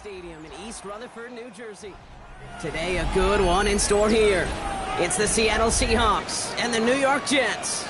Stadium in East Rutherford, New Jersey. Today, a good one in store here. It's the Seattle Seahawks and the New York Jets.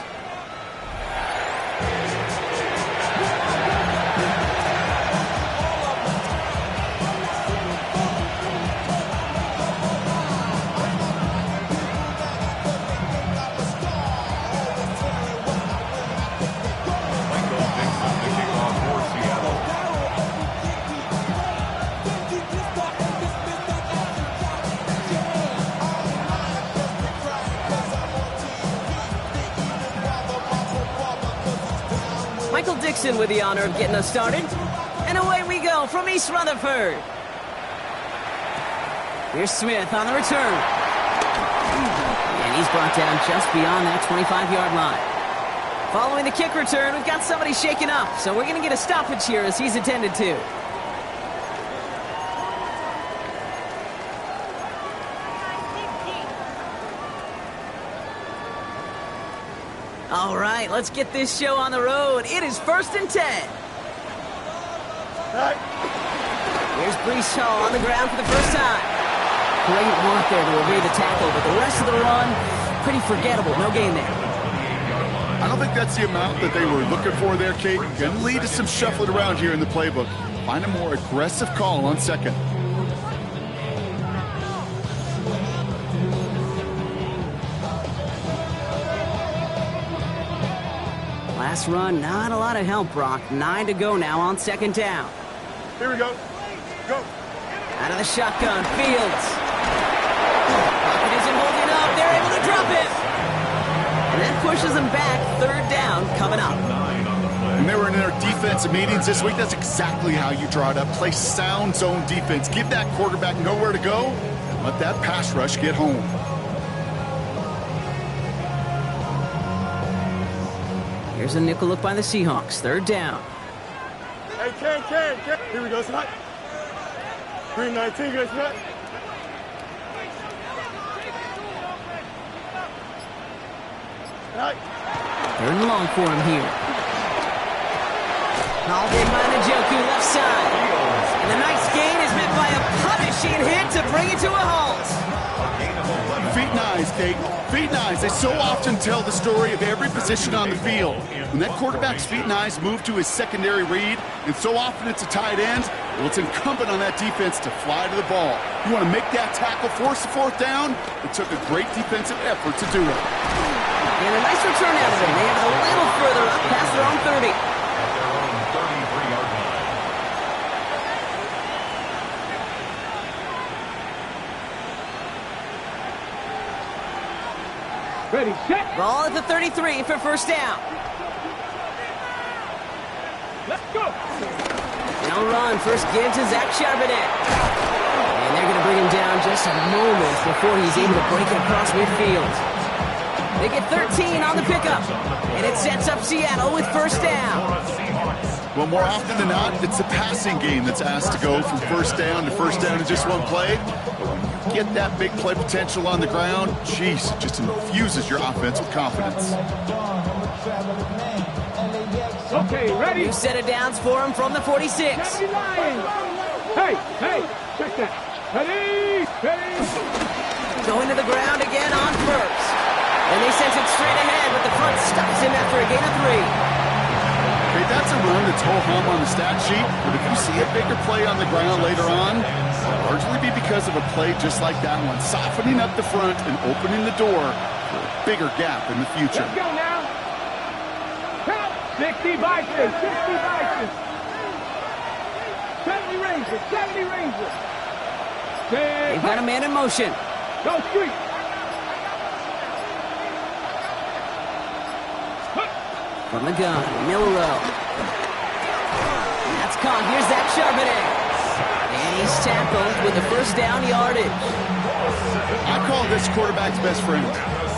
Michael Dixon with the honor of getting us started. And away we go from East Rutherford. Here's Smith on the return. And he's brought down just beyond that 25-yard line. Following the kick return, we've got somebody shaken up, so we're going to get a stoppage here as he's attended to. All right, let's get this show on the road. It is 1st and 10. Here's Brees Hall on the ground for the first time. Great work there to evade the tackle, but the rest of the run, pretty forgettable. No gain there. I don't think that's the amount that they were looking for there, Kate. Going to lead to some shuffling around here in the playbook. Find a more aggressive call on second. Last run, not a lot of help, Brock. 9 to go now on 2nd down. Here we go. Go. Out of the shotgun, Fields. Pocket isn't holding up. They're able to drop it. And that pushes them back. 3rd down coming up. When they were in their defensive meetings this week, that's exactly how you draw it up. Play sound zone defense. Give that quarterback nowhere to go. And let that pass rush get home. Here's a nickel look by the Seahawks. 3rd down. Hey, Ken. Here we go, Snot. 319, good, Snot. Third and long for him here. All day by Njoku, left side. And the nice gain is met by a punishing hit to bring it to a halt. Feet nice, Kate. Feet nice. They so often tell the story of every position on the field. When that quarterback's feet nice move to his secondary read, and so often it's a tight end, well, it's incumbent on that defense to fly to the ball. You want to make that tackle, force the 4th down? It took a great defensive effort to do it. And a nice return out of it. They have it a little further up past their own 30. Ready, set. Ball at the 33 for 1st down. Let's go. Now run. First give to Zach Charbonnet. And they're going to bring him down just a moment before he's able to break it across midfield. They get 13 on the pickup. And it sets up Seattle with 1st down. Well, more often than not, it's the passing game that's asked to go from 1st down to 1st down in just one play. But when you get that big play potential on the ground, geez, it just infuses your offense with confidence. Okay, ready. New set of downs for him from the 46. Hey, check that. Ready. Going to the ground again on 1st. And they send it straight ahead, but the front stops him after a gain of 3. Okay, that's a run that's ho-hum on the stat sheet, but if you see a bigger play on the ground later on, it'll largely be because of a play just like that one, softening up the front and opening the door for a bigger gap in the future. Let's go now. Count. 60 Vikings. 60 Vikings. 70 Rangers. 70 Rangers. They've got a man in motion. Go street. From the gun, Milrow. That's caught. Here's Zach Charbonnet. And he's tackled with the 1st down yardage. I call this quarterback's best friend.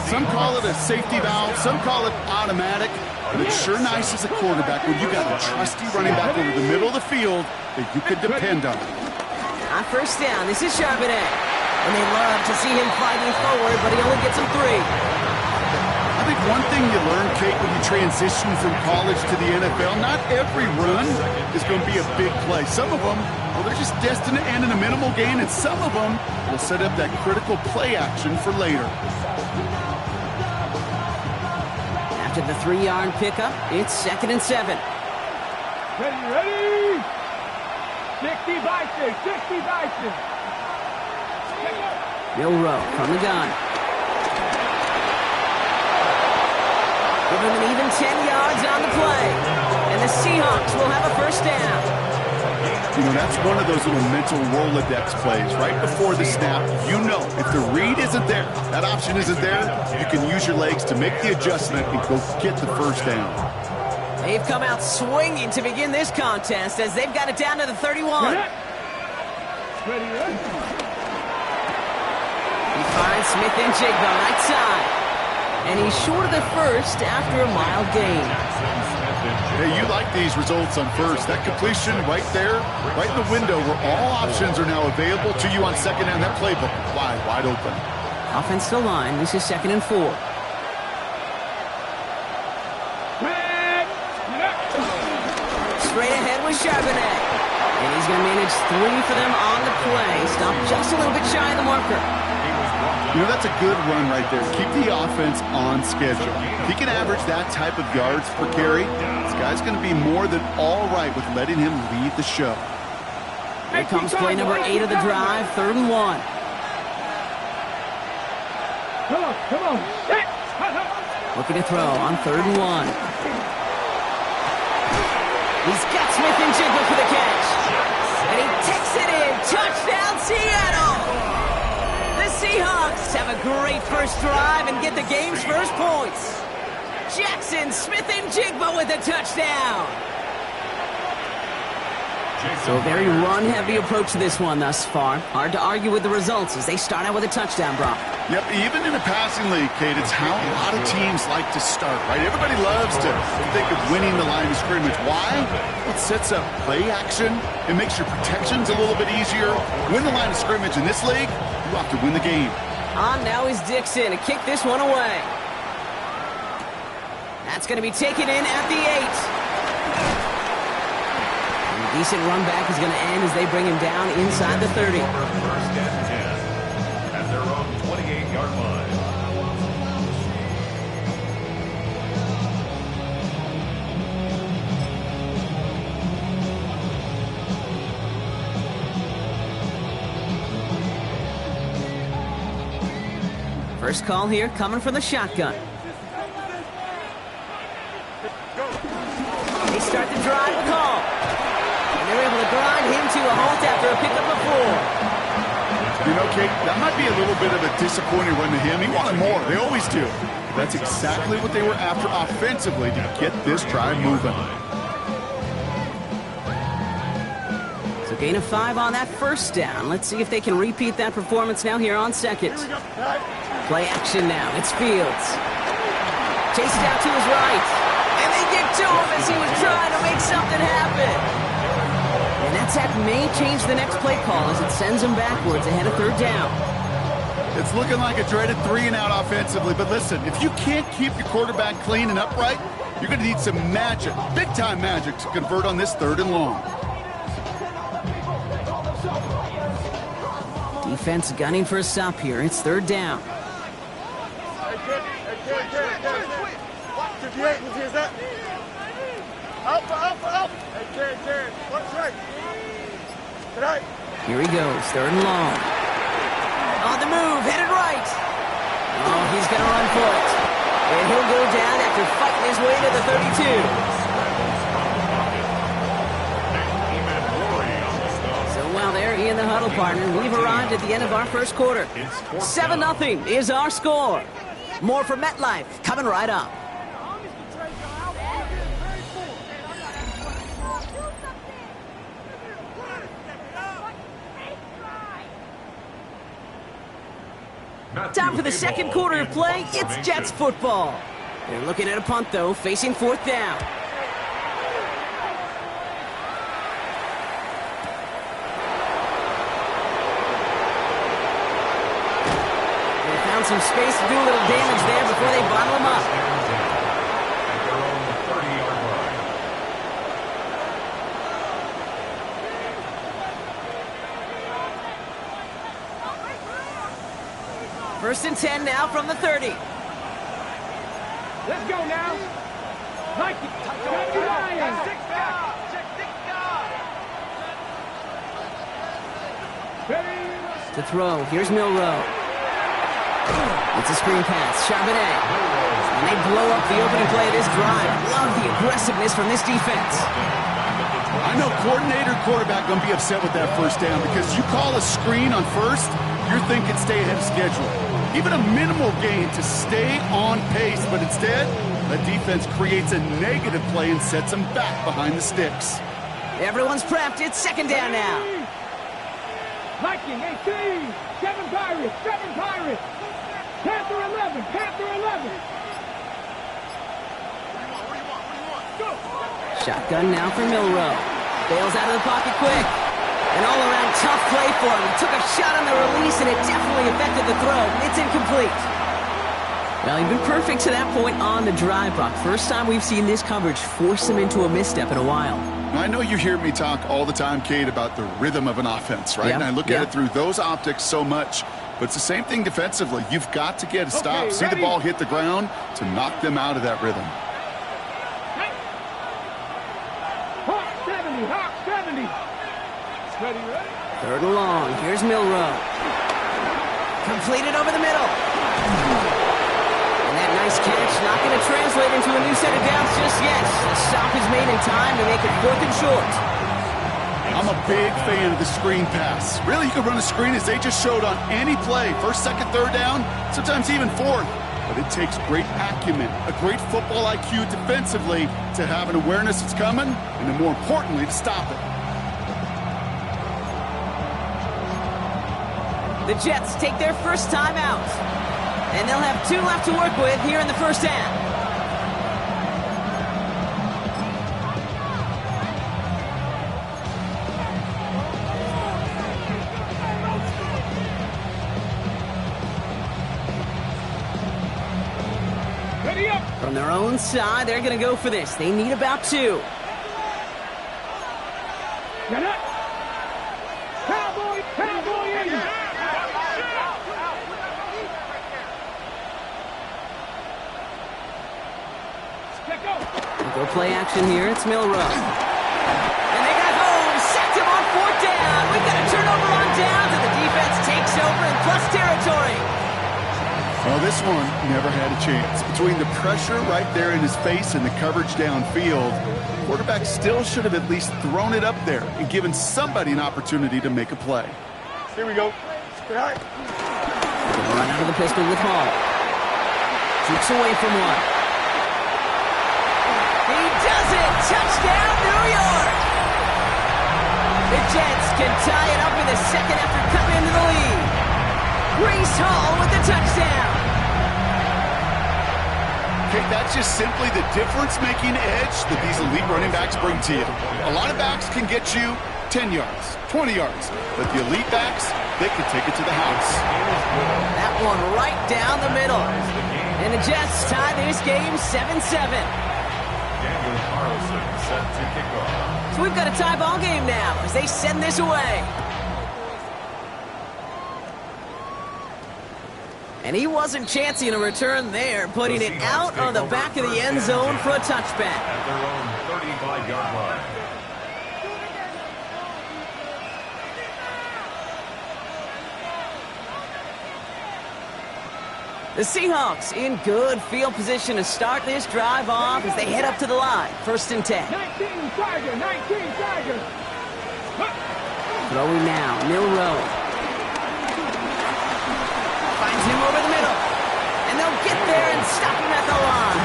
Some call it a safety valve, some call it automatic, but it's sure nice as a quarterback when you got a trusty running back over the middle of the field that you can depend on. On 1st down, this is Charbonnet. And they love to see him fighting forward, but he only gets him 3. I think one thing you learn, Kate, when you transition from college to the NFL, not every run is going to be a big play. Some of them will they're just destined to end in a minimal gain, and some of them will set up that critical play action for later. After the 3-yard pickup, it's 2nd and 7. Ready? 60 Bison, 60 Bison. Milrow from the gun. Give him an even 10 yards on the play. And the Seahawks will have a first down. You know, that's one of those little mental Rolodex plays. Right before the snap, you know if the read isn't there, that option isn't there, you can use your legs to make the adjustment and go get the first down. They've come out swinging to begin this contest as they've got it down to the 31. He finds Smith and Jigba right side. And he's short of the first after a mild gain. Hey, you like these results on first. That completion right there, right in the window where all options are now available to you on second down. That playbook wide open. Offensive line, this is 2nd and 4. Straight ahead with Charbonnet. And he's going to manage 3 for them on the play. Stop just a little bit shy of the marker. You know, that's a good run right there. Keep the offense on schedule. If he can average that type of yards per carry, this guy's going to be more than all right with letting him lead the show. Here comes play number 8 of the drive, 3rd and 1. Come on. Looking to throw on 3rd and 1. He's got Smith and Jigba for the catch. And he takes it in. Touchdown, Seattle! The Seahawks have a great first drive and get the game's first points. Jackson, Smith, and Jigba with a touchdown. So a very run-heavy approach to this one thus far. Hard to argue with the results as they start out with a touchdown, Brock. Yep, even in a passing league, Kate, it's how a lot of teams like to start, right? Everybody loves to think of winning the line of scrimmage. Why? It sets up play action. It makes your protections a little bit easier. Win the line of scrimmage in this league, you have to win the game. On now is Dixon to kick this one away. That's going to be taken in at the 8. And a decent run back is going to end as they bring him down inside the 30. First and 10 at their own 28-yard line. First call here coming from the shotgun. They start the drive with Hall. And they're able to grind him to a halt after a pickup of 4. You know, Kate, that might be a little bit of a disappointing run to him. He wanted more. They always do. That's exactly what they were after offensively to get this drive moving. So gain of 5 on that first down. Let's see if they can repeat that performance now here on second. Play action now. It's Fields. Chases out to his right. And they get to him as he was trying to make something happen. And that sack may change the next play call as it sends him backwards ahead of 3rd down. It's looking like a dreaded 3-and-out offensively, but listen, if you can't keep your quarterback clean and upright, you're going to need some magic, big-time magic, to convert on this 3rd and long. Defense gunning for a stop here. It's 3rd down. Here he goes, 3rd and long. On the move, headed right. Oh, he's going to run for it. And he'll go down after fighting his way to the 32. So while they're in the huddle, partner, we've arrived at the end of our first quarter. 7-0 is our score. More from MetLife coming right up. Time for the second quarter of play. It's Jets football. They're looking at a punt, though, facing 4th down. They found some space to do a little damage there before they bottle him up. First and 10 now from the 30. Let's go now. Like it. To throw, here's Milrow. It's a screen pass, Charbonnet. And they blow up the opening play of this drive. Love the aggressiveness from this defense. I know coordinator quarterback going to be upset with that first down because you call a screen on first, you're thinking stay ahead of schedule. Even a minimal gain to stay on pace, but instead, the defense creates a negative play and sets them back behind the sticks. Everyone's prepped. It's second down now. Viking 18, 7 Pirates, 7 Pirates. Panther 11, Panther 11. Shotgun now for Milrow. Bails out of the pocket quick. An all-around tough play for him. He took a shot on the release, and it definitely affected the throw. It's incomplete. Well, he'd been perfect to that point on the drive, Brock. First time we've seen this coverage force him into a misstep in a while. I know you hear me talk all the time, Kate, about the rhythm of an offense, right? Yep. And I look at it through those optics so much. But it's the same thing defensively. You've got to get a stop, see the ball hit the ground to knock them out of that rhythm. Hawk 70, Hawk 70. Ready, ready? Third and long. Here's Milrow. Completed over the middle. And that nice catch not going to translate into a new set of downs just yet. The stop is made in time to make it 4th and short. I'm a big fan of the screen pass. Really, you can run a screen as they just showed on any play. First, second, third down, sometimes even fourth. But it takes great acumen, a great football IQ defensively to have an awareness it's coming, and then more importantly, to stop it. The Jets take their first time out. And they'll have 2 left to work with here in the first half. Ready up. From their own side, they're going to go for this. They need about 2. Get up. Cowboy, Cowboy in. Go play action here. It's Milrow. And they got home. Sacked him on 4th down. We've got a turnover on downs, and the defense takes over in plus territory. Well, this one never had a chance. Between the pressure right there in his face and the coverage downfield, quarterback still should have at least thrown it up there and given somebody an opportunity to make a play. Here we go. All right. Run out of the pistol with Hall. Shoots away from one. He does it! Touchdown, New York! The Jets can tie it up in the second after coming into the lead. Breece Hall with the touchdown. Okay, that's just simply the difference-making edge that these elite running backs bring to you. A lot of backs can get you 10 yards, 20 yards, but the elite backs, they can take it to the house. That one right down the middle. And the Jets tie this game 7-7. So we've got a tie ball game now as they send this away. And he wasn't chancing a return there, putting it out on the back of the end zone for a touchback. At their own 35-yard line. The Seahawks in good field position to start this drive off as they head up to the line. 1st and 10. 19 Tiger, 19 Tiger. Throwing now, Milrow. Finds him over the middle. And they'll get there and stop him at the line.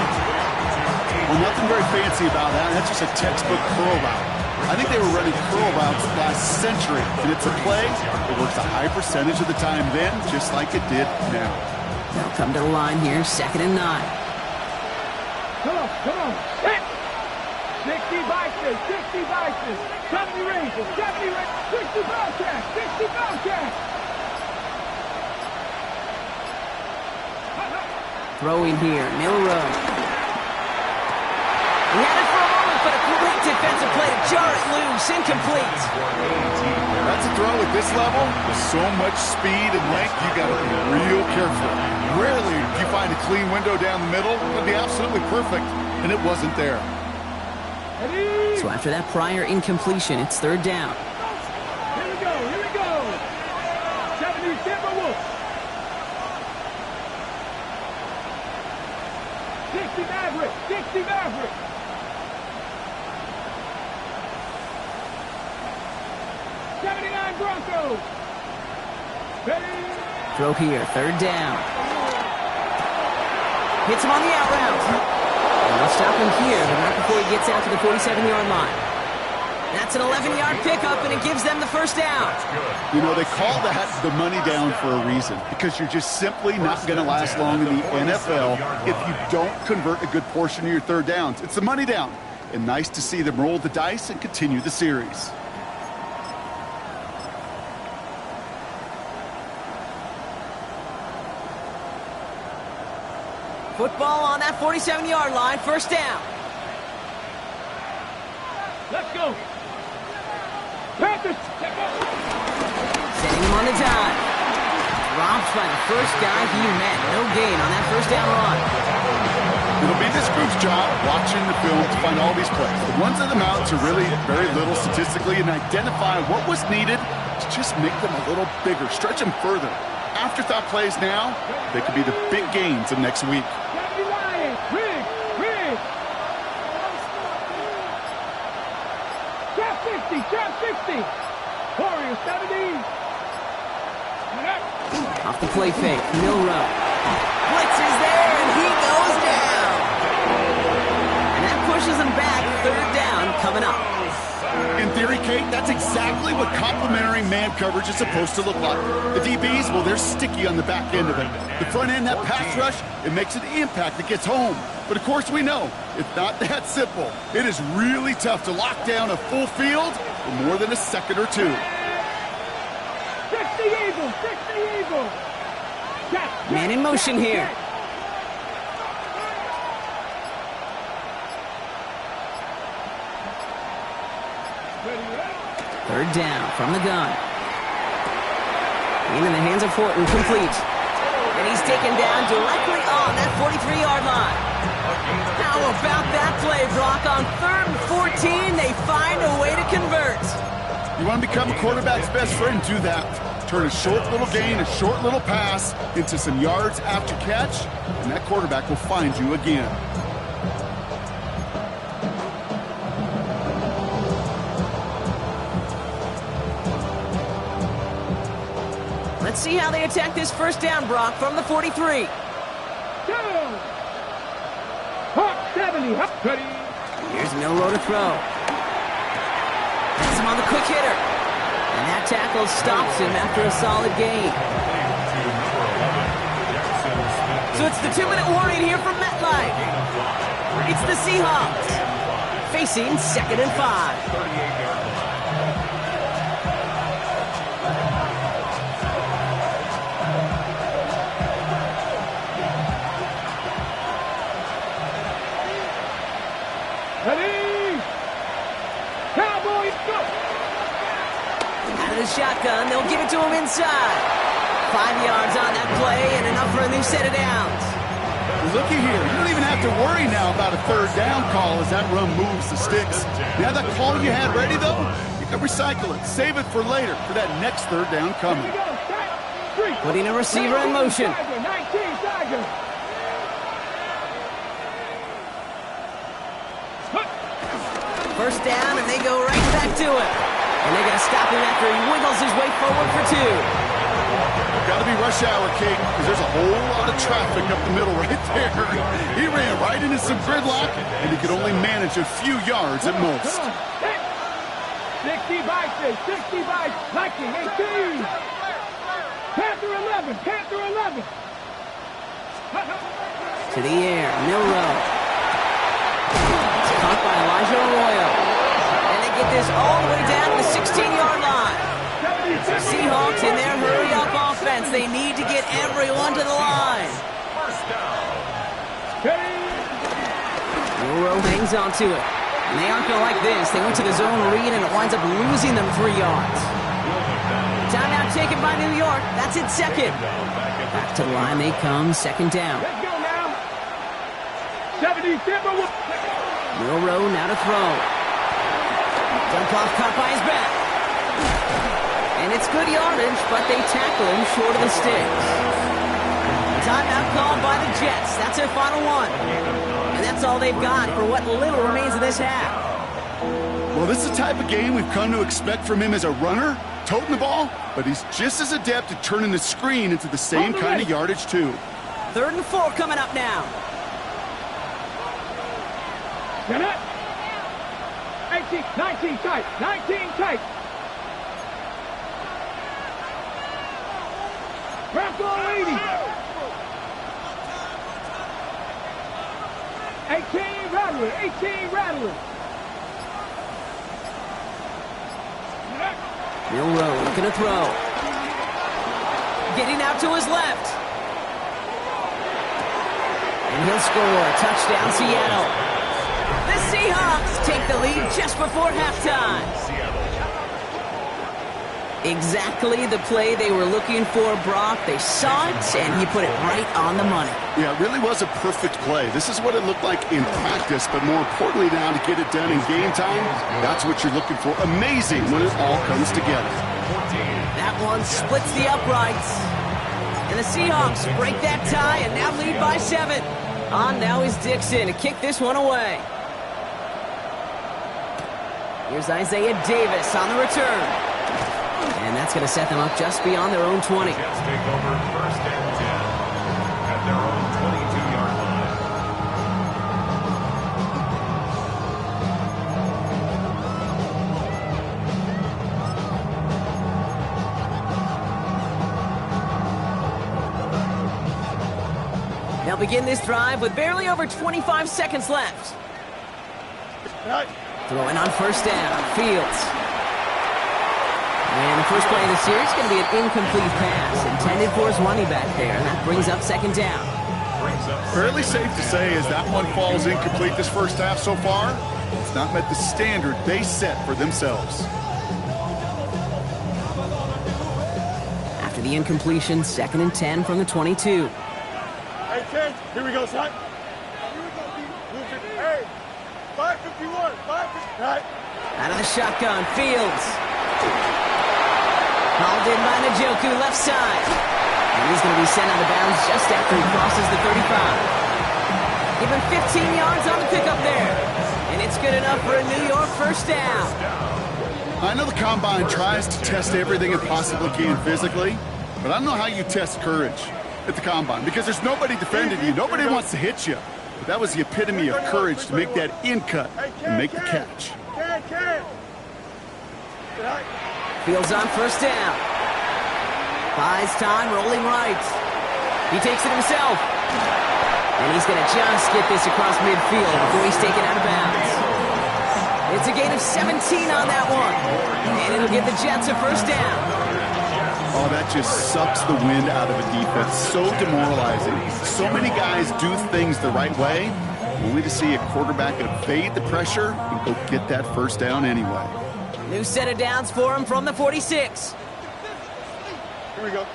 Well, nothing very fancy about that. That's just a textbook curl route. I think they were running curl routes last century, and it's a play that works a high percentage of the time then, just like it did now. They'll come to the line here, 2nd and 9. Come on, come on. Hit. 60 Bison, 60 Bison. 70 Rangers, 70 Rangers. 60 Bobcats, 60 Bobcats. Throwing here, Milrow. He had it for a moment, but a Great defensive play to jar it loose. Incomplete. That's a throw at this level. With so much speed and length, you got to be real careful. Rarely do you find a clean window down the middle. It'd be absolutely perfect, and it wasn't there. So after that prior incompletion, it's third down. Here we go, here we go. 70 Timberwolves. 60 Maverick, 60 Maverick. Broncos. Throw here, third down. Hits him on the out route. And they'll stop him here, but not before he gets out to the 47-yard line. That's an 11-yard pickup, and it gives them the first down. You know, they call that the money down for a reason, because you're just simply not going to last long in the NFL if you don't convert a good portion of your third downs. It's the money down, and nice to see them roll the dice and continue the series. Football on that 47-yard line, first down. Let's go. Panthers. Setting him on the dive. Dropped by the first guy he met. No gain on that first down run. It'll be this group's job watching the film to find all these plays. The ones that amount to really very little statistically and identify what was needed to just make them a little bigger, stretch them further. Afterthought plays now, they could be the big gains of next week. Trap 60. Warriors 70. Off the play fake, Milrow. Blitz is there, and he goes down. And that pushes him back, third down coming up. In theory, Kate, that's exactly what complementary man coverage is supposed to look like. The DBs, well, they're sticky on the back end of it. The front end, that pass rush, it makes an impact that gets home. But of course we know, it's not that simple. It is really tough to lock down a full field for more than a second or two. 60 Eagles, 60 Eagles. Man in motion here. Third down from the gun. In the hands of Horton, complete. And he's taken down directly on that 43-yard line. How about that play, Brock? On 3rd and 14, they find a way to convert. You want to become a quarterback's best friend, do that. Turn a short little gain, a short little pass into some yards after catch, and that quarterback will find you again. Let's see how they attack this first down, Brock, from the 43. Hawk 70. Ready. Here's Milrow to throw. That's him on the quick hitter. And that tackle stops him after a solid gain. So it's the 2-minute warning here from MetLife. It's the Seahawks facing 2nd and 5. Ready. Cowboys go. Out of the shotgun, they'll give it to him inside. 5 yards on that play and enough for a new set of downs. Looky here, you don't even have to worry now about a third down call as that run moves the sticks. Now that call you had ready, though, you can recycle it, save it for later, for that next third down coming. Putting a receiver in motion. 19 Tigers. First down, and they go right back to it. And they're going to stop him after he wiggles his way forward for 2. Got to be rush hour, Kate, because there's a whole lot of traffic up the middle right there. He ran right into some gridlock, and he could only manage a few yards at most. 60 Vikings, 60 Vikings, Viking 18. Panther 11, Panther 11. To the air, Milrow. It's caught by Elijah Arroyo. And they get this all the way down to the 16-yard line. Seahawks in their hurry-up offense. They need to get everyone to the line. Hey. Milrow hangs on to it. And they aren't going to like this. They went to the zone read, and it winds up losing them 3 yards. Timeout taken by New York. That's its second. Back to the line they come, second down. Let's go now. 70 Timberwolves. Milrow now to throw. Dump off caught by his back. And it's good yardage, but they tackle him short of the sticks. Timeout called by the Jets. That's their final one. And that's all they've got for what little remains of this half. Well, this is the type of game we've come to expect from him as a runner, toting the ball, but he's just as adept at turning the screen into the same kind of yardage, too. 3rd and 4 coming up now. Get it. 18, 19 tight, 19 tight. Crack on 80. 18 rattler, 18 rattler. Milrow looking to throw. Getting out to his left. And he'll score. Touchdown, Seattle. The Seahawks take the lead just before halftime. Exactly the play they were looking for, Brock. They saw it, and he put it right on the money. Yeah, it really was a perfect play. This is what it looked like in practice, but more importantly now to get it done in game time, that's what you're looking for. Amazing when it all comes together. That one splits the uprights. And the Seahawks break that tie and now lead by 7. On now is Dixon to kick this one away. Here's Isaiah Davis on the return. And that's going to set them up just beyond their own 20. Jets take over 1st and 10 at their own 22-yard line. They'll begin this drive with barely over 25 seconds left. Throwing on 1st down, Fields. And the first play of the series is going to be an incomplete pass intended for his running back there. And that brings up 2nd down. Fairly safe to say as that one falls incomplete this first half so far, it's not met the standard they set for themselves. After the incompletion, 2nd and 10 from the 22. Hey, 10, here we go, son. Here we go, D. Hey, 551, 551. Right. Out of the shotgun, Fields. Hauled in by Njoku, left side. And he's going to be sent out of bounds just after he crosses the 35. Give him 15 yards on the pickup there. And it's good enough for a New York 1st down. I know the Combine tries to test everything it possibly can physically, but I don't know how you test courage at the Combine because there's nobody defending you. Nobody wants to hit you. But that was the epitome of courage to make that in cut and make the catch. Fields on 1st down. Buys time, rolling right. He takes it himself. And he's going to just get this across midfield before he's taken out of bounds. It's a gain of 17 on that one. And it'll give the Jets a 1st down. Oh, that just sucks the wind out of a defense. So demoralizing. So many guys do things the right way, only to see a quarterback evade the pressure and go get that 1st down anyway. New set of downs for him from the 46. Here we go.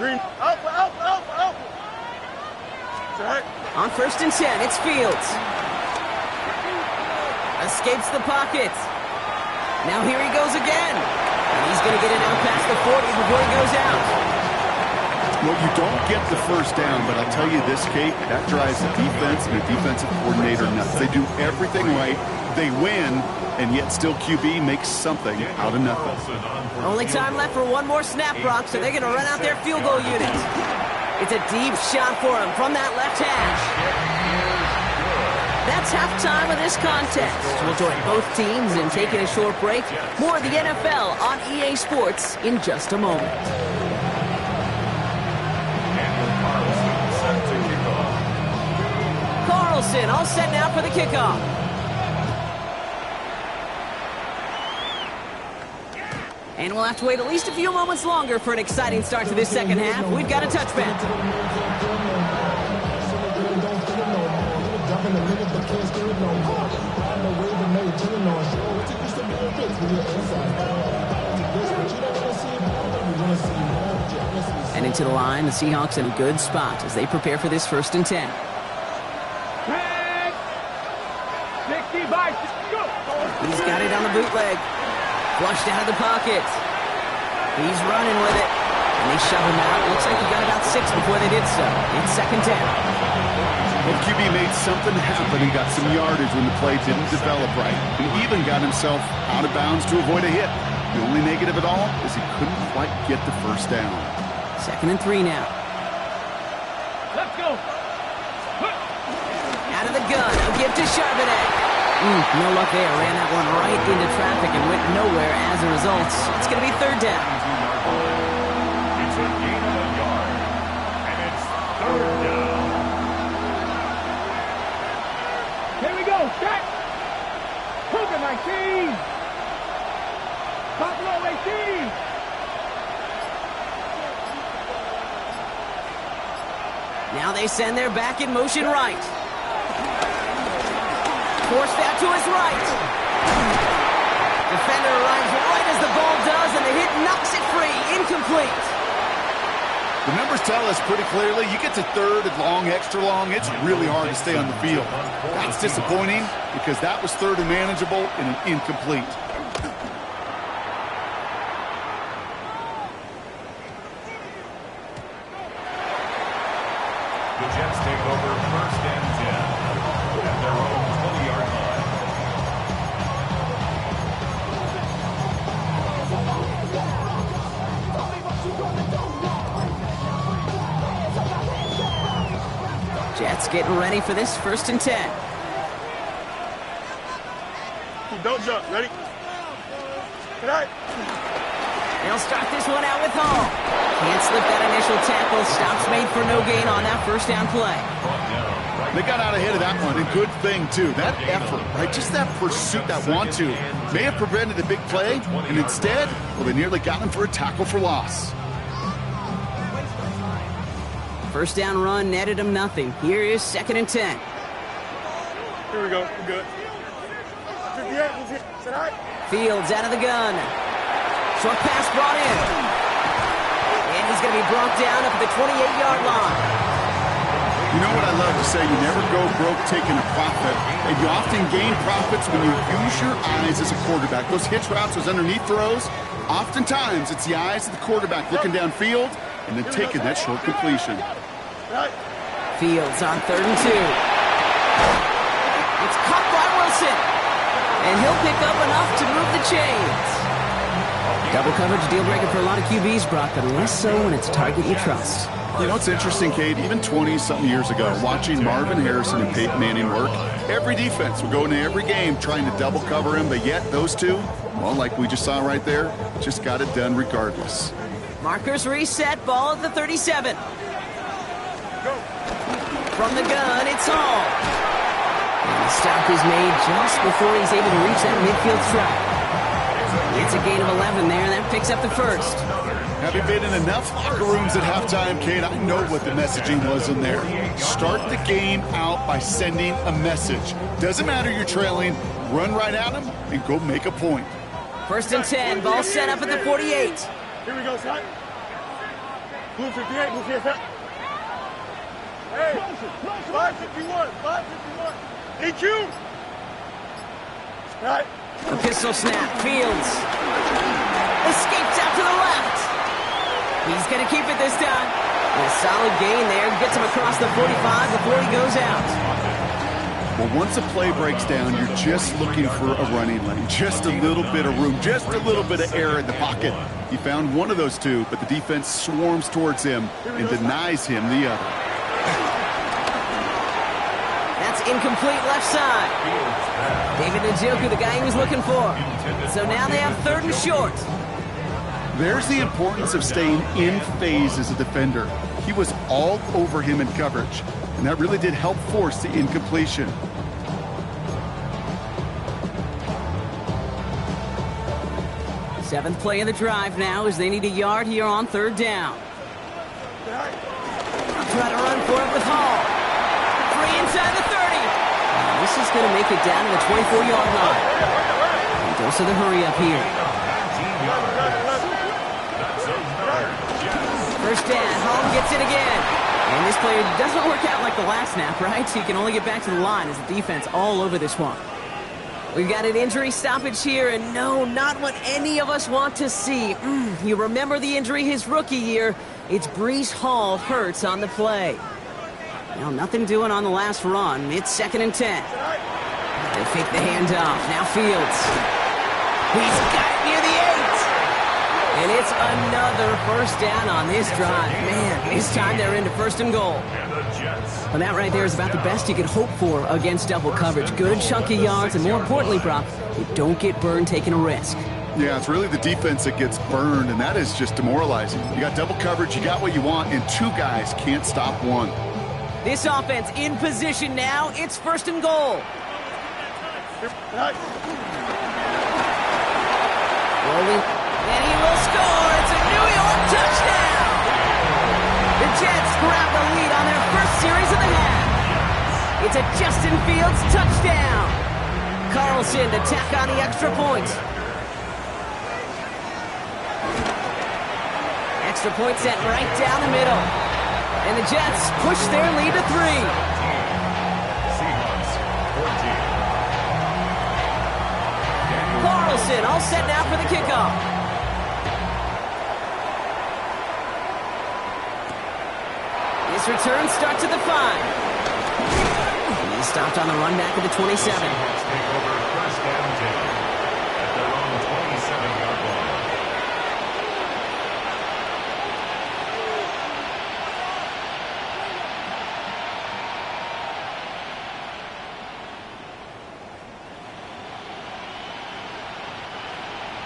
Green. Alpha, alpha, alpha, alpha. Right. On 1st and 10, it's Fields. Escapes the pocket. Now here he goes again. And he's going to get it out past the 40 before he goes out. Well, you don't get the 1st down, but I'll tell you this, Kate, that drives the defense and the defensive coordinator nuts. They do everything right. They win, and yet still QB makes something out of nothing. Only time left for one more snap, Brock, so they're going to run out their field goal unit. It's a deep shot for him from that left hash. That's halftime of this contest. We'll join both teams in taking a short break. More of the NFL on EA Sports in just a moment. Carlson all set now for the kickoff. And we'll have to wait at least a few moments longer for an exciting start to this 2nd half. We've got a touchback. Don't Heading to the line, the Seahawks in a good spot as they prepare for this 1st and 10. 10, 60 by 6, go! He's got it on the bootleg. Flushed out of the pocket. He's running with it. And they shove him out. Looks like he got about 6 before they did so. It's 2nd down. Well, QB made something happen and got some yardage when the play didn't develop right. And even got himself out of bounds to avoid a hit. The only negative at all is he couldn't quite get the 1st down. 2nd and 3 now. Let's go! Out of the gun. A give to Charbonnet. No luck there. Ran that one right into traffic and went nowhere as a result. It's going to be 3rd down. It's a gain of a yard. And it's 3rd down. Here we go, set! Cougar 19! Buffalo 18! Now they send their back in motion right. Forced out to his right. Defender arrives right as the ball does, and the hit knocks it free. Incomplete. The numbers tell us pretty clearly, you get to 3rd and long, extra long, it's really hard to stay on the field. That's disappointing because that was 3rd and manageable and an incomplete. The Jets take over 1st and 10 at their own 20-yard line. Jets getting ready for this 1st and 10. Don't jump. Ready? Good night. They'll start this one out with Hall. Can't slip that initial tackle. Stops made for no gain on that 1st down play. They got out ahead of that one, and good thing, too. That effort, right? Just that pursuit, that want-to, may have prevented a big play, and instead, well, they nearly got him for a tackle for loss. 1st down run netted him nothing. Here is 2nd and 10. Here we go. We're good. 58. We'll hit. Sit high. Fields out of the gun. Short pass brought in. And he's going to be brought down up at the 28-yard line. You know what I love to say? You never go broke taking a profit. And you often gain profits when you use your eyes as a quarterback. Those hitch routes, those underneath throws, oftentimes it's the eyes of the quarterback looking downfield and then taking that short completion. Fields on 3rd and 2. It's caught by Wilson. And he'll pick up enough to move the chains. Double coverage deal breaker for a lot of QBs, Brock, but less so when it's a target you trust. You know, it's interesting, Kate, even 20-something years ago, watching Marvin Harrison and Peyton Manning work, every defense would go into every game trying to double cover him, but yet those two, well, like we just saw right there, just got it done regardless. Markers reset, ball at the 37. From the gun, it's Hall. And the stop is made just before he's able to reach that midfield strike. It's a gain of 11 there, and that picks up the 1st. Having been in enough locker rooms at halftime, Kate, I know what the messaging was in there. Start the game out by sending a message. Doesn't matter you're trailing, run right at them and go make a point. 1st and 10, ball set up at the 48. Here we go, son. Blue 58, blue 58. Hey, 551, 551. EQ. Right. A pistol snap, Fields. Escapes out to the left. He's going to keep it this time. And a solid gain there. Gets him across the 45 before he goes out. Well, once a play breaks down, you're just looking for a running lane. Just a little bit of room, just a little bit of air in the pocket. He found one of those two, but the defense swarms towards him and denies him the other. That's incomplete left side. David Njoku, the guy he was looking for. So now they have 3rd and short. There's the importance of staying in phase as a defender. He was all over him in coverage, and that really did help force the incompletion. Seventh play of the drive now as they need a yard here on 3rd down. Try to run for it with Hall. Free inside the 30. This is going to make it down to the 24-yard line. And goes to the hurry up here. First down, Home gets it again. And this play doesn't work out like the last snap, right? So you can only get back to the line as the defense all over this one. We've got an injury stoppage here, and no, not what any of us want to see. You remember the injury his rookie year. It's Breece Hall hurts on the play. Now, nothing doing on the last run. It's 2nd and 10. They fake the handoff. Now Fields. He's got it near the 8. And it's another first down on this drive. Man, this time they're into 1st and goal. Well, that right there is about the best you could hope for against double coverage. Good chunky yards, and more importantly, Brock, you don't get burned taking a risk. Yeah, it's really the defense that gets burned, and that is just demoralizing. You got double coverage, you got what you want, and 2 guys can't stop 1. This offense in position now. It's 1st and goal. Rolling, and he will score. It's a New York touchdown. The Jets grab the lead on their first series of the half. It's a Justin Fields touchdown. Carlson to tack on the extra point. Extra point set right down the middle. And the Jets push their lead to 3. Seahawks 14. Carlson all set now for the kickoff. This return starts at the 5. He's stopped on the run back at the 27. Seahawks take over 1st and 10 at their own 27-yard line.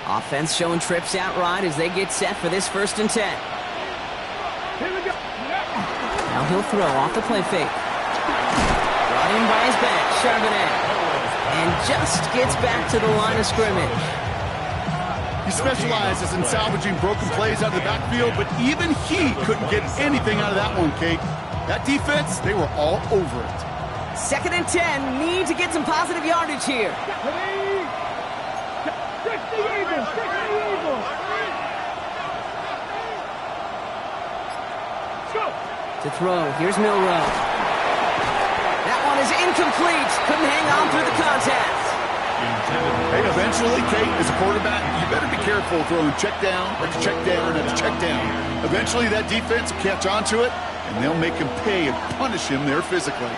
Offense showing trips out right as they get set for this 1st and 10. Here we go. Now he'll throw off the play fake. Brought in by his back, Charbonnet. And just gets back to the line of scrimmage. He specializes in salvaging broken plays out of the backfield, but even he couldn't get anything out of that one, Kate. That defense, they were all over it. 2nd and 10, need to get some positive yardage here. 60 Eagles, 60 Eagles. Go. To throw, here's Milrow. That one is incomplete. Couldn't hang on through the contact. Hey, eventually, Kate, as a quarterback, you better be careful throwing check down after check down after check down. Eventually, that defense will catch on to it, and they'll make him pay and punish him there physically.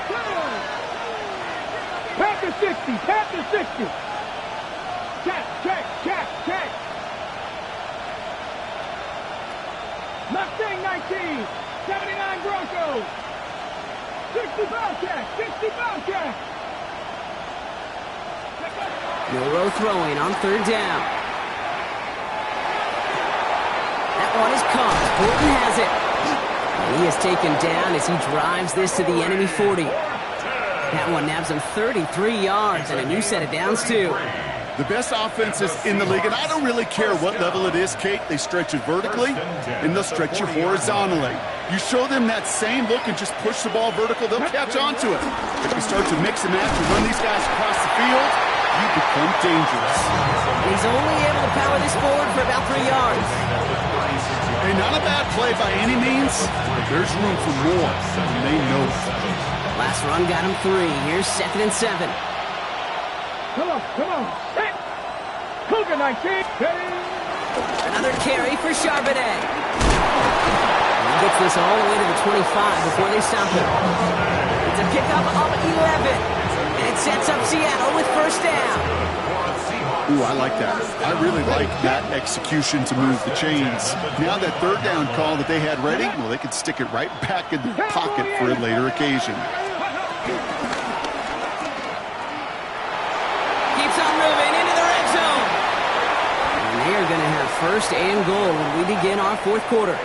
Panther 60, Panther 60. Check, check, check, check. Mustang 19, 79 Broncos. 60 Bobcat, 60 Bobcat. Milrow throwing on 3rd down. That one is caught. Horton has it. And he is taken down as he drives this to the enemy 40. That one nabs him 33 yards and a new set of downs, too. The best offenses in the league, and I don't really care what level it is, Kate. They stretch it vertically, and they'll stretch you horizontally. You show them that same look and just push the ball vertical, they'll catch on to it. If you start to mix and match and run these guys across the field, you become dangerous. He's only able to power this forward for about 3 yards. Hey, not a bad play by any means, but there's room for more, and they know it. Last run got him 3. Here's 2nd and 7. Come on, come on. Hit. Cougar 19. Another carry for Charbonnet. He gets this all the way to the 25 before they stop him. It's a pickup of 11. And it sets up Seattle with 1st down. Ooh, I like that. I really like that execution to move the chains. Now that 3rd down call that they had ready, well, they can stick it right back in their pocket for a later occasion. Keeps on moving into the red zone. And they are going to have 1st and goal when we begin our 4th quarter.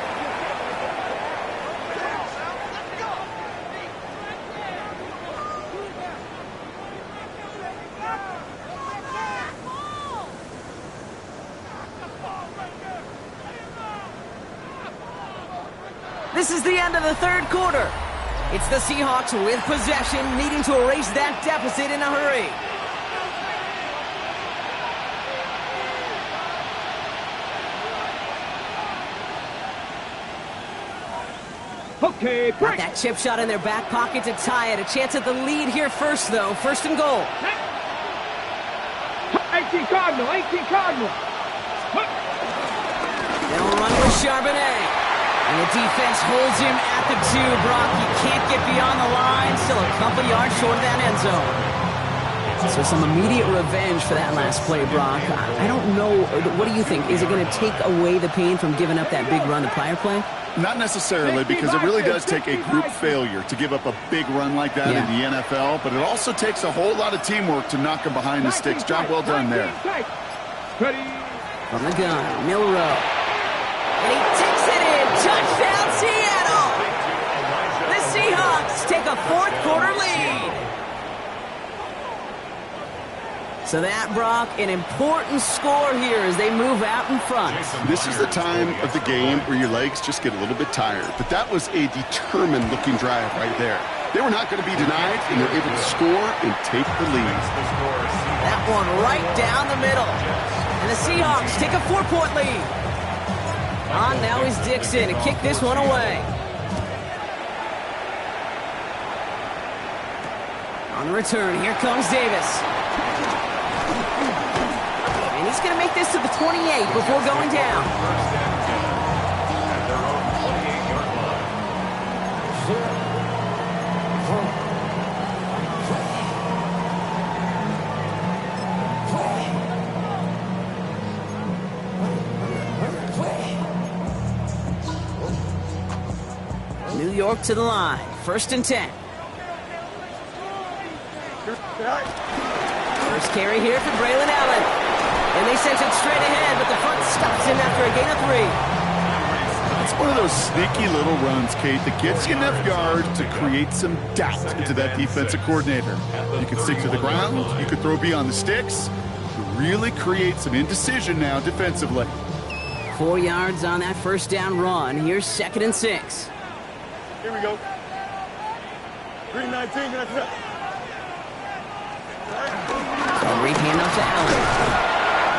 This is the end of the 3rd quarter. It's the Seahawks with possession, needing to erase that deficit in a hurry. Okay, Got break. that chip shot in their back pocket to tie it. A chance at the lead here first, though. First and goal. 18 Cardinal, 18 Cardinal. They'll run with Charbonnet. And the defense holds him at the 2, Brock. He can't get beyond the line. Still a couple yards short of that end zone. So some immediate revenge for that last play, Brock. I don't know. What do you think? Is it going to take away the pain from giving up that big run the prior play? Not necessarily, because it really does take a group failure to give up a big run like that in the NFL, but it also takes a whole lot of teamwork to knock him behind the sticks. Job well done there. Ready. From the gun, Milrow. And he takes it in. Touchdown, Seattle! The Seahawks take a fourth-quarter lead. So that, Brock, an important score here as they move out in front. This is the time of the game where your legs just get a little bit tired, but that was a determined-looking drive right there. They were not going to be denied, and they're able to score and take the lead. That one right down the middle. And the Seahawks take a 4-point lead. On now is Dixon to kick this one away. On the return, here comes Davis. And he's going to make this to the 28 before going down. At their own 28-yard line. New York to the line. 1st and 10. First carry here for Braylon Allen. And they sent it straight ahead, but the front stops him after a gain of 3. It's one of those sneaky little runs, Kate, that gets you enough yards to create some doubt into that defensive coordinator. You can stick to the ground, you can throw beyond the sticks, you really create some indecision now defensively. 4 yards on that first down run. Here's 2nd and 6. Here we go. 319, that's it. So Reed handoff to Allen.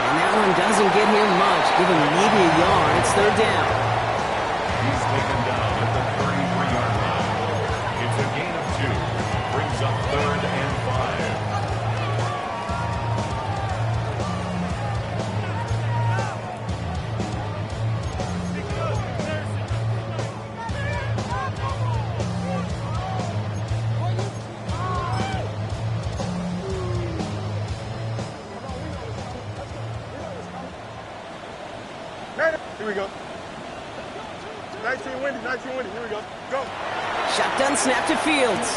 And that one doesn't get him much. Give him maybe a yard. It's 3rd down. He's taken down at the 33-yard line. It's a gain of 2. Brings up 3rd and 5. Here we go. 19 windy, here we go. Go. Shotgun snap to Fields.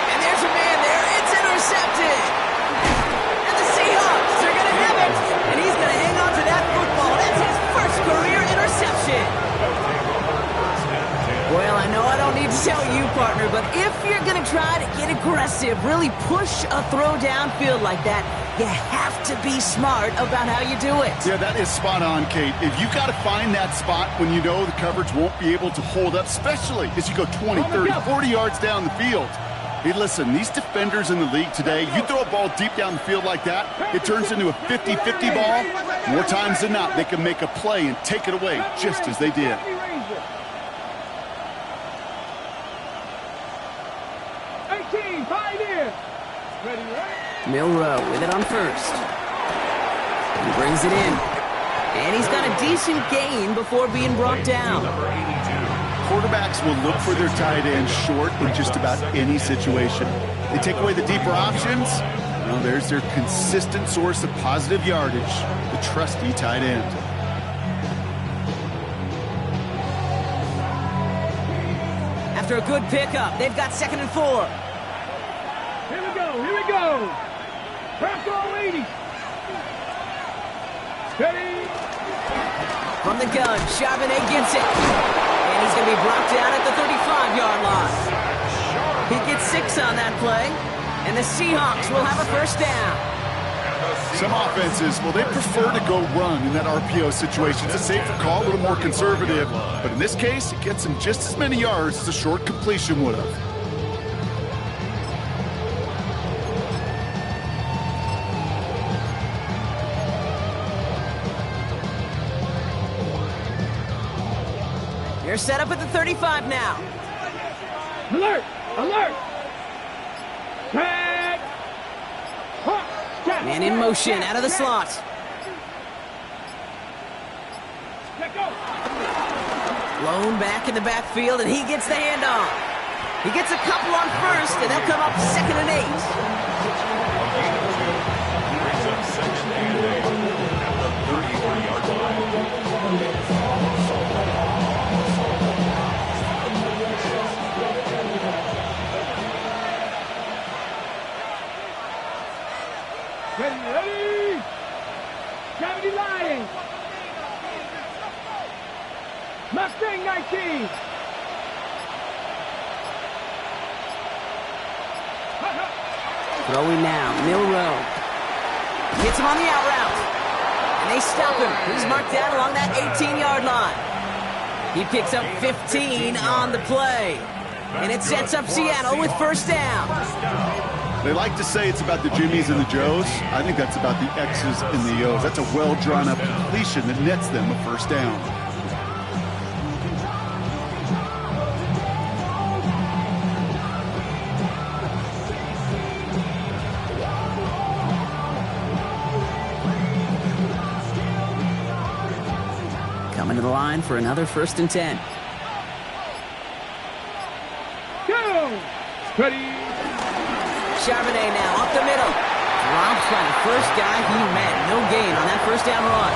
And there's a man there. It's intercepted. And the Seahawks are going to have it. And he's going to hang on to that football. That's his first career interception. Well, I know I don't need to tell you, partner, but if you're going to try to get aggressive, really push a throw downfield like that, you have to be smart about how you do it. Yeah, that is spot on, Kate. If you got to find that spot when you know the coverage won't be able to hold up, especially as you go 20, 30, 40 yards down the field. Hey, listen, these defenders in the league today, you throw a ball deep down the field like that, it turns into a 50-50 ball. More times than not, they can make a play and take it away just as they did. 18, 5 in. Ready, right? Milrow with it on 1st. He brings it in. And he's got a decent gain before being brought down. Quarterbacks will look for their tight end short in just about any situation. They take away the deeper options. Well, there's their consistent source of positive yardage, the trusty tight end. After a good pickup, they've got 2nd and 4. Here we go. Press all 80. Steady. From the gun, Charbonnet gets it. And he's going to be brought down at the 35-yard line. He gets 6 on that play. And the Seahawks will have a 1st down. Some offenses, well, they prefer to go run in that RPO situation. It's a safer call, a little more conservative. But in this case, it gets him just as many yards as a short completion would have. You're set up at the 35 now. Alert! Alert! Tag! Man in motion, out of the slot. Let go! Blown back in the backfield, and he gets the handoff. He gets a couple on first, and they'll come up 2nd and 8. Brings up 2nd and 8 at the 33-yard line. Ready! 70 Lions! Mustang 19! Throwing now, Milrow. Gets him on the out route. And they stop him. He's marked down along that 18-yard line. He picks up 15 on the play. And it sets up Seattle with first down. They like to say it's about the Jimmies and the Joes. I think that's about the X's and the O's. That's a well-drawn-up completion that nets them a first down. Coming to the line for another 1st and 10. Go! Ready! Charbonnet now up the middle. Dropped by the first guy he met. No gain on that first down run.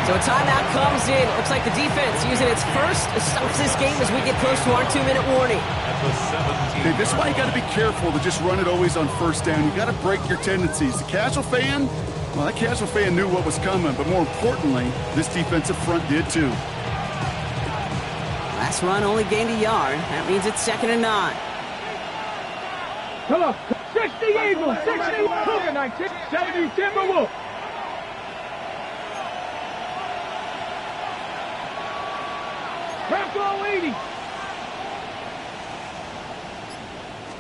So a timeout comes in. Looks like the defense using its first stops this game as we get close to our 2-minute warning. At the 17. Hey, this is why you got to be careful to just run it always on first down. You got to break your tendencies. The casual fan, well, that casual fan knew what was coming, but more importantly, this defensive front did too. Last run only gained a yard. That means it's 2nd and 9. Come on! 60 Eagles! 60 Cougar 19! 70 Timberwolves! Bronco 80!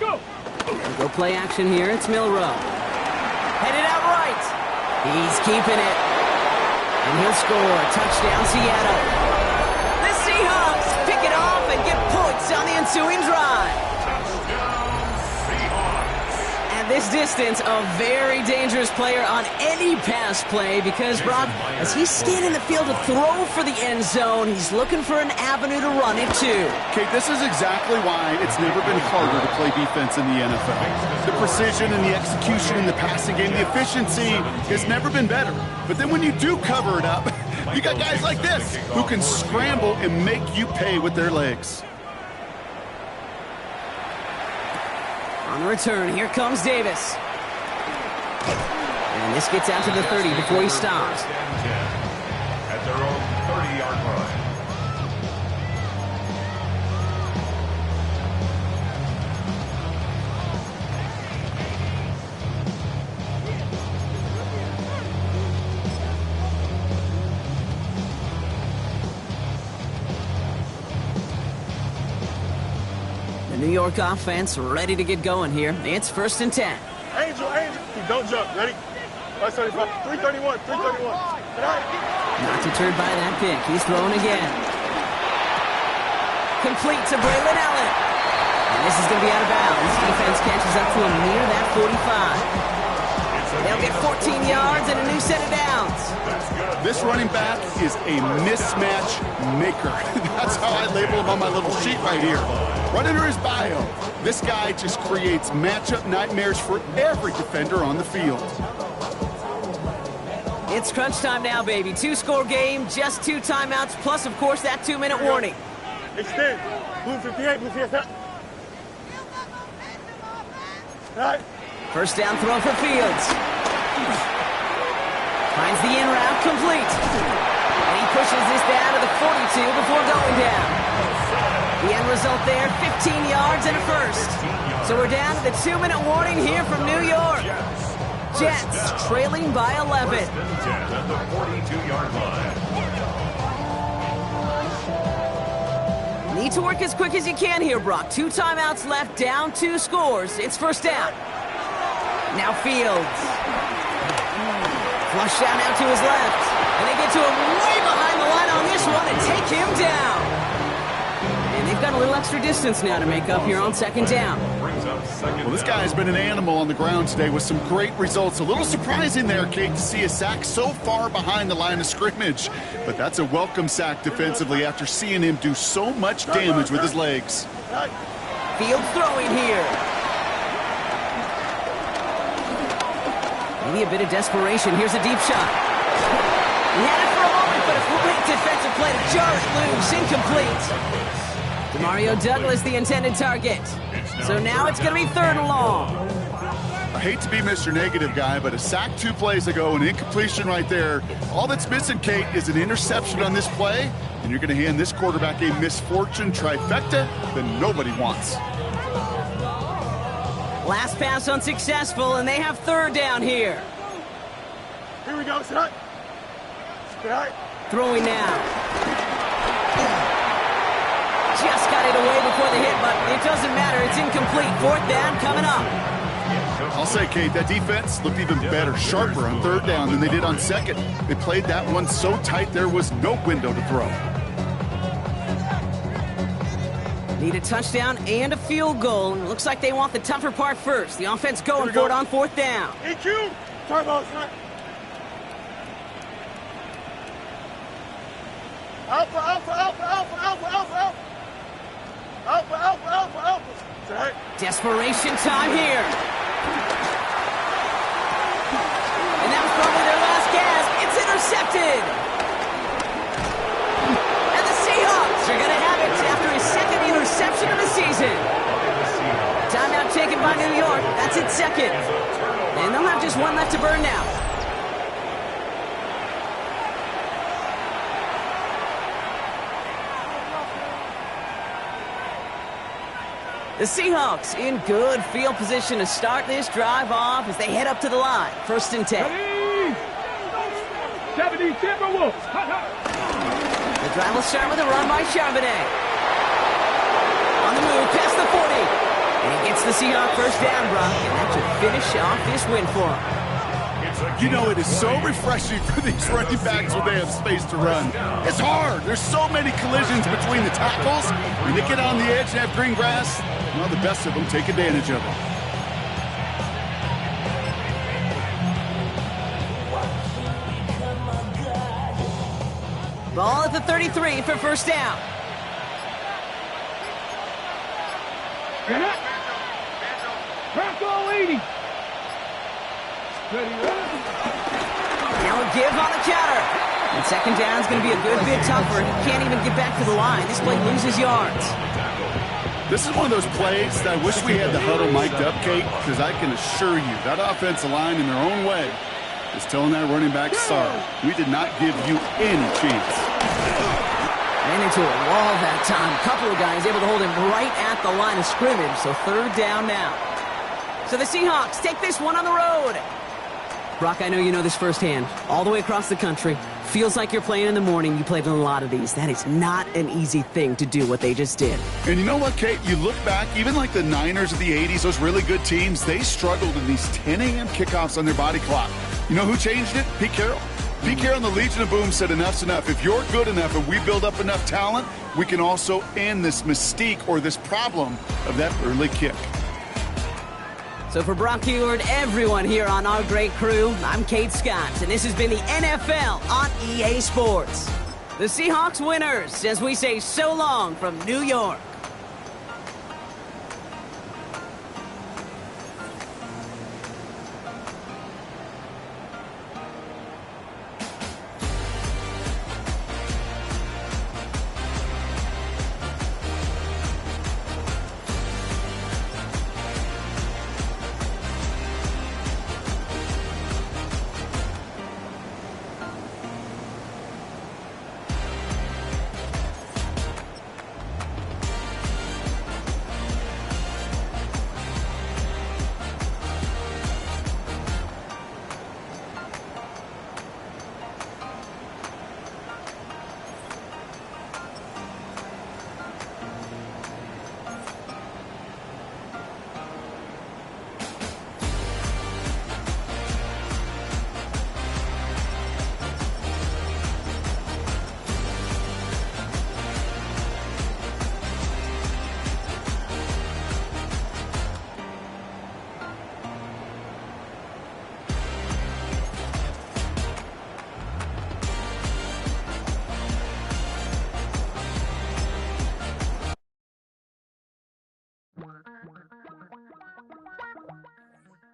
Go! Go play action here. It's Milrow. Headed out right. He's keeping it. And he'll score. Touchdown, Seattle. The Seahawks pick it off and get points on the ensuing drive. At this distance, a very dangerous player on any pass play because, Brock, as he's scanning the field to throw for the end zone, he's looking for an avenue to run it to. Kate, this is exactly why it's never been harder to play defense in the NFL. The precision and the execution in the passing game, the efficiency has never been better. But then when you do cover it up, you got guys like this who can scramble and make you pay with their legs. On the return, here comes Davis. And this gets out to the 30 before he stops. At their own 30-yard line. The New York offense ready to get going here. It's 1st and 10. Angel, don't jump. Ready? 331, 331. Not deterred by that pick. He's throwing again. Complete to Braylon Allen. And this is going to be out of bounds. Defense catches up to him near that 45. They'll get 14 yards and a new set of downs. This running back is a mismatch maker. That's how I label him on my little sheet right here. Right under his bio, this guy just creates matchup nightmares for every defender on the field. It's crunch time now, baby. 2-score game, just 2 timeouts, plus, of course, that 2-minute warning. Extend. Blue 58, blue 58. All right. First down throw for Fields. Finds the in route complete. And he pushes this down to the 42 before going down. The end result there, 15 yards and a first. So we're down to the 2-minute warning here from New York. Jets trailing by 11. First and 10 at the 42-yard line. Need to work as quick as you can here, Brock. 2 timeouts left, down 2 scores. It's first down. Now Fields. Flush down now to his left. And they get to him way behind the line on this one and take him down. And they've got a little extra distance now to make up here on second down. Well, this guy has been an animal on the ground today with some great results. A little surprising there, Kate, to see a sack so far behind the line of scrimmage. But that's a welcome sack defensively after seeing him do so much damage with his legs. Fields throwing here. Maybe a bit of desperation. Here's a deep shot. He had it for a moment, but a great defensive play to jar it loose. Incomplete. Demario Douglas, the intended target. So now it's going to be 3rd and long. I hate to be Mr. Negative guy, but a sack 2 plays ago, an incompletion right there. All that's missing, Kate, is an interception on this play, and you're going to hand this quarterback a misfortune trifecta that nobody wants. Last pass unsuccessful, and they have 3rd down here. Here we go, son. Throwing now. Just got it away before the hit, but it doesn't matter. It's incomplete. 4th down coming up. I'll say, Kate, that defense looked even better, sharper on 3rd down than they did on 2nd. They played that one so tight there was no window to throw. Need a touchdown and a field goal. And it looks like they want the tougher part first. The offense going for it on 4th down. EQ! Turbo, son. Alpha, alpha, alpha, alpha, alpha, alpha, alpha. Alpha, alpha, alpha, alpha. Right. Desperation time here. And that was probably their last gasp. It's intercepted. And the Seahawks are going to have it after his 2nd interception of the season. Timeout taken by New York. That's its 2nd. And they'll have just 1 left to burn now. The Seahawks in good field position to start this drive off as they head up to the line. 1st and 10. 70 Timberwolves. The drive will start with a run by Charbonnet. On the move, past the 40. And he gets the Seahawks 1st down, Brock. And that should finish off this win for him. You know, it is so refreshing for these running backs when they have space to run. It's hard. There's so many collisions between the tackles. When they get on the edge and have green grass, well, the best of them take advantage of it. Ball at the 33 for 1st down. Get up. Bronco 80. Ready, Now a give on the counter. And 2nd down is going to be a good bit tougher. He can't even get back to the line. This play loses yards. This is one of those plays that I wish we had the huddle mic'd up, Kate, because I can assure you that offensive line in their own way is telling that running back, sorry, we did not give you any chance. Ran into a wall that time. A couple of guys able to hold him right at the line of scrimmage. So 3rd down now. So the Seahawks take this one on the road. Brock, I know you know this firsthand. All the way across the country. Feels like you're playing in the morning. You played in a lot of these. That is not an easy thing to do, what they just did. And you know what, Kate? You look back, even like the Niners of the 80s, those really good teams, they struggled in these 10 a.m. kickoffs on their body clock. You know who changed it? Pete Carroll. Pete Carroll and the Legion of Boom said enough's enough. If you're good enough and we build up enough talent, we can also end this mystique or this problem of that early kick. So for Brock Huard, everyone here on our great crew, I'm Kate Scott, and this has been the NFL on EA Sports. The Seahawks winners, as we say so long from New York.